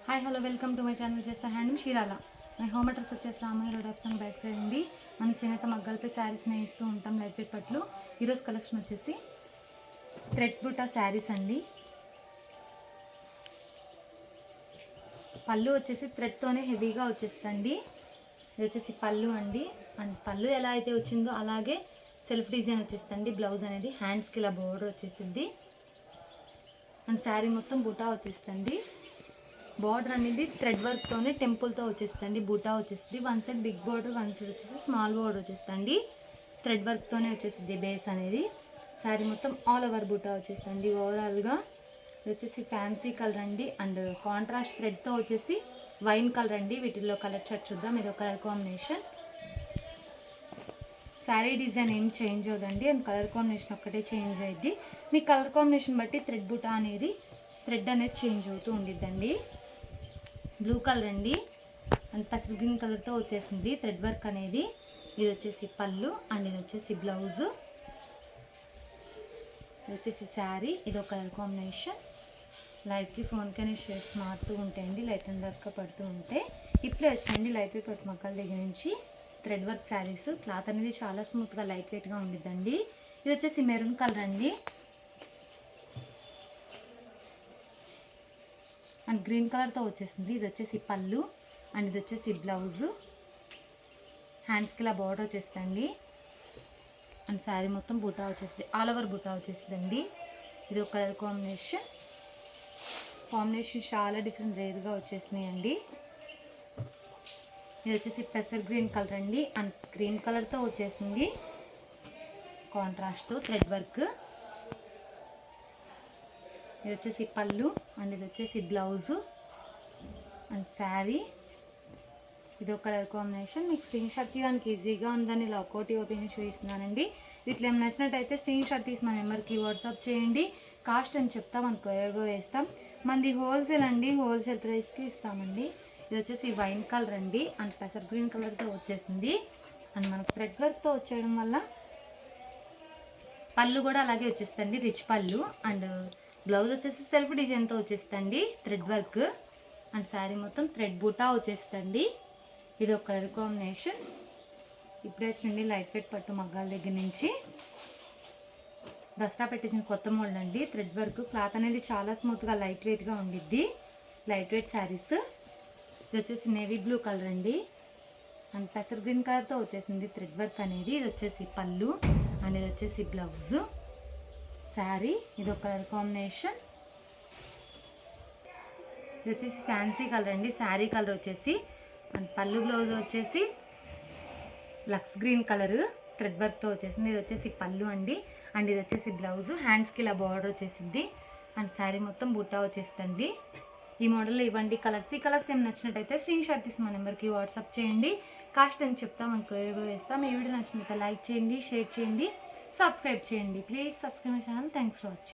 Hi hello welcome to my channel చేస్తా handloom Chirala. My home address వచ్చేసి Ramayya road option back side అండి. మనం చేనేత మగ్గలపై శారీస్ నేయిస్తూ ఉంటాం, లైట్ వెయిట్ పట్లు. ఈరోజు కలెక్షన్ వచ్చేసి థ్రెడ్ బూటా శారీస్ అండి. పళ్ళు వచ్చేసి థ్రెడ్తోనే హెవీగా వచ్చేస్తుంది. ఇది వచ్చేసి పళ్ళు అండి. అండ్ పళ్ళు ఎలా అయితే వచ్చిందో అలాగే సెల్ఫ్ డిజైన్ వచ్చేస్తుంది. బ్లౌజ్ అనేది హ్యాండ్స్కి ఇలా బోర్డర్ వచ్చేసింది. అండ్ శారీ మొత్తం బూటా వచ్చేస్తుంది. బార్డర్ అనేది థ్రెడ్ వర్క్తోనే టెంపుల్తో వచ్చేస్తుంది. బూటా వచ్చేస్తుంది. One side big border, one side వచ్చేసి స్మాల్ బార్డర్ వచ్చేస్తుంది. థ్రెడ్ వర్క్తోనే వచ్చేస్తుంది బేస్ అనేది. శారీ మొత్తం ఆల్ ఓవర్ బూటా వచ్చేస్తుంది. ఓవరాల్గా ఇది వచ్చేసి ఫ్యాన్సీ కలర్ అండి. అండ్ కాంట్రాస్ట్ థ్రెడ్తో వచ్చేసి వైన్ కలర్ అండి. వీటిల్లో కలర్ చార్ట్ చూద్దాం. ఇది ఒక కలర్ కాంబినేషన్. శారీ డిజైన్ ఏం చేంజ్ అవ్వదండి. అండ్ కలర్ కాంబినేషన్ ఒక్కటే చేంజ్ అయ్యిద్ది. మీ కలర్ కాంబినేషన్ బట్టి థ్రెడ్ బూటా అనేది థ్రెడ్ అనేది చేంజ్ అవుతూ ఉండిద్దండి. బ్లూ కలర్ అండి. అండ్ పసుపు గ్రీన్ కలర్తో వచ్చేసింది థ్రెడ్ వర్క్ అనేది. ఇది వచ్చేసి పళ్ళు అండ్ ఇది వచ్చేసి బ్లౌజు. ఇది వచ్చేసి శారీ. ఇది ఒక కలర్ కాంబినేషన్. లైట్కి ఫోన్కనే షేడ్స్ మారుతూ ఉంటాయండి, లైట్ అండ్ డార్క్గా పడుతూ ఉంటాయి. ఇప్పుడే వచ్చండి లైట్ వెయిట్ పట్టు మక్కల దగ్గర నుంచి థ్రెడ్ వర్క్ శారీస్. క్లాత్ అనేది చాలా స్మూత్గా లైట్ వెయిట్గా ఉండిద్దండి. ఇది వచ్చేసి మెరూన్ కలర్ అండి. అండ్ గ్రీన్ కలర్తో వచ్చేసింది. ఇది వచ్చేసి పళ్ళు అండ్ ఇది వచ్చేసి బ్లౌజు. హ్యాండ్స్కి ఇలా బార్డర్ వచ్చేస్తుంది. అండ్ శారీ మొత్తం బూటా వచ్చేస్తుంది. ఆల్ ఓవర్ బూటా వచ్చేస్తుందండి. ఇది ఒక కలర్ కాంబినేషన్. చాలా డిఫరెంట్ రేర్గా వచ్చేసినాయి అండి. ఇది వచ్చేసి పెసర్ గ్రీన్ కలర్ అండి. అండ్ గ్రీన్ కలర్తో వచ్చేసింది కాంట్రాస్ట్ థ్రెడ్ వర్క్. ఇది వచ్చేసి పళ్ళు అండ్ ఇది వచ్చేసి బ్లౌజు అండ్ శారీ. ఇది ఒక కలర్ కాంబినేషన్. మీకు స్క్రీన్ షాట్ తీయడానికి ఈజీగా ఉందని ఇలా ఒక్కోటి ఓపెన్ చూపిస్తున్నానండి. వీటిలో ఏమైనా నచ్చినట్టయితే స్క్రీన్ షాట్ తీసి మన నెంబర్కి వాట్సాప్ చేయండి. కాస్ట్ అని చెప్తాం, మనకు కొరియర్గా వేస్తాం. మనది హోల్సేల్ అండి, హోల్సేల్ ప్రైస్కి ఇస్తామండి. ఇది వచ్చేసి వైన్ కలర్ అండి. అండ్ పెసర్ గ్రీన్ కలర్తో వచ్చేసింది. అండ్ మనకు థ్రెడ్ వర్క్తో వచ్చేయడం వల్ల పళ్ళు కూడా అలాగే వచ్చేస్తుంది, రిచ్ పళ్ళు. అండ్ బ్లౌజ్ వచ్చేసి సెల్ఫ్ డిజైన్తో వచ్చేస్తుంది థ్రెడ్ వర్క్. అండ్ శారీ మొత్తం థ్రెడ్ బూటా వచ్చేస్తుంది. ఇది ఒక కలర్ కాంబినేషన్. ఇప్పుడే వచ్చిండి లైట్ వెయిట్ పట్టు మగ్గాల దగ్గర నుంచి. దసరా పెట్టించిన కొత్త మోడల్ అండి. థ్రెడ్ వర్క్ క్లాత్ అనేది చాలా స్మూత్గా లైట్ వెయిట్గా ఉండిద్ది. Light weight saris. ఇది వచ్చేసి నేవీ బ్లూ కలర్ అండి. అండ్ పెసర్ గ్రీన్ కలర్తో వచ్చేసింది థ్రెడ్ వర్క్ అనేది. ఇది వచ్చేసి పళ్ళు అండ్ ఇది వచ్చేసి బ్లౌజు. శారీ. ఇది ఒక కలర్ కాంబినేషన్. ఇది వచ్చేసి ఫ్యాన్సీ కలర్ అండి. శారీ కలర్ వచ్చేసి అండ్ పళ్ళు బ్లౌజ్ వచ్చేసి లక్స్ గ్రీన్ కలర్ థ్రెడ్ వర్క్తో వచ్చేసింది. ఇది వచ్చేసి పళ్ళు అండి. అండ్ ఇది వచ్చేసి బ్లౌజు. హ్యాండ్స్కి ఇలా బార్డర్ వచ్చేసింది. అండ్ శారీ మొత్తం బుట్టా వచ్చేస్తుంది. ఈ మోడల్లో ఇవ్వండి కలర్స్. ఈ కలర్స్ ఏమి నచ్చినట్టయితే స్క్రీన్ షాట్ తీసి మా నెంబర్కి వాట్సాప్ చేయండి. కాస్ట్ అని చెప్తాం, మనకు వేస్తాం. ఈ వీడియో నచ్చినట్లయితే లైక్ చేయండి, షేర్ చేయండి, సబ్స్క్రైబ్ చేయండి. Please subscribe my channel. Thanks for watching.